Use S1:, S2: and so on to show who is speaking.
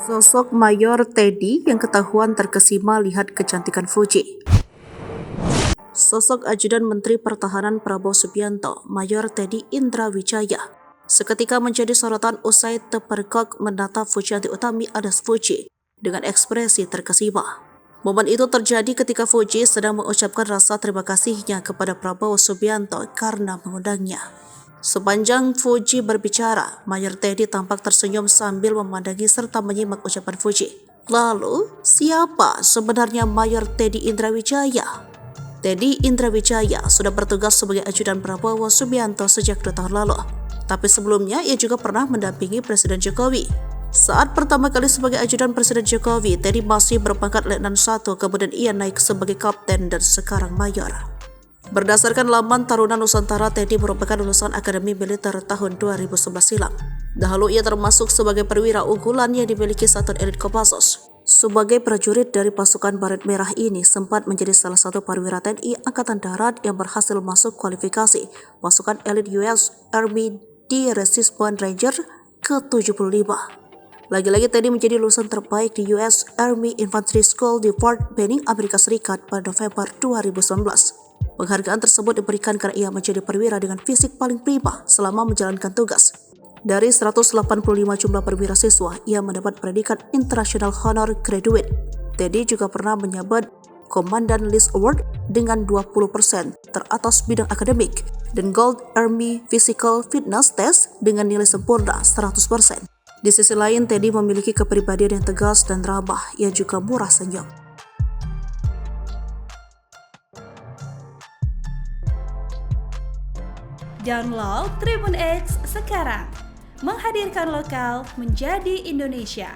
S1: Sosok Mayor Teddy yang ketahuan terkesima lihat kecantikan Fuji. Sosok Ajudan Menteri Pertahanan Prabowo Subianto, Mayor Teddy Indrawijaya, seketika menjadi sorotan usai terpergok menatap Fujianti Utami alias Fuji dengan ekspresi terkesima. Momen itu terjadi ketika Fuji sedang mengucapkan rasa terima kasihnya kepada Prabowo Subianto karena mengundangnya. Sepanjang Fuji berbicara, Mayor Teddy tampak tersenyum sambil memandangi serta menyimak ucapan Fuji. Lalu, siapa sebenarnya Mayor Teddy Indrawijaya? Teddy Indrawijaya sudah bertugas sebagai ajudan Prabowo Subianto sejak 2 tahun lalu. Tapi sebelumnya ia juga pernah mendampingi Presiden Jokowi. Saat pertama kali sebagai ajudan Presiden Jokowi, Teddy masih berpangkat Letnan 1, kemudian ia naik sebagai kapten dan sekarang mayor. Berdasarkan laman Taruna Nusantara, Teddy merupakan lulusan Akademi Militer tahun 2011 silam. Dahulu ia termasuk sebagai perwira unggulan yang dimiliki Satuan Elit Kopassus. Sebagai prajurit dari pasukan Baret Merah ini sempat menjadi salah satu perwira TNI Angkatan Darat yang berhasil masuk kualifikasi pasukan elit US Army di Resistance Ranger ke-75. Lagi-lagi Teddy menjadi lulusan terbaik di US Army Infantry School di Fort Benning, Amerika Serikat pada November 2019. Penghargaan tersebut diberikan karena ia menjadi perwira dengan fisik paling prima selama menjalankan tugas. Dari 185 jumlah perwira siswa, ia mendapat predikat International Honor Graduate. Teddy juga pernah menyabet Komandan List Award dengan 20% teratas bidang akademik dan Gold Army Physical Fitness Test dengan nilai sempurna 100%. Di sisi lain, Teddy memiliki kepribadian yang tegas dan ramah. Ia juga murah senyum.
S2: Download Tribun X sekarang, menghadirkan lokal menjadi Indonesia.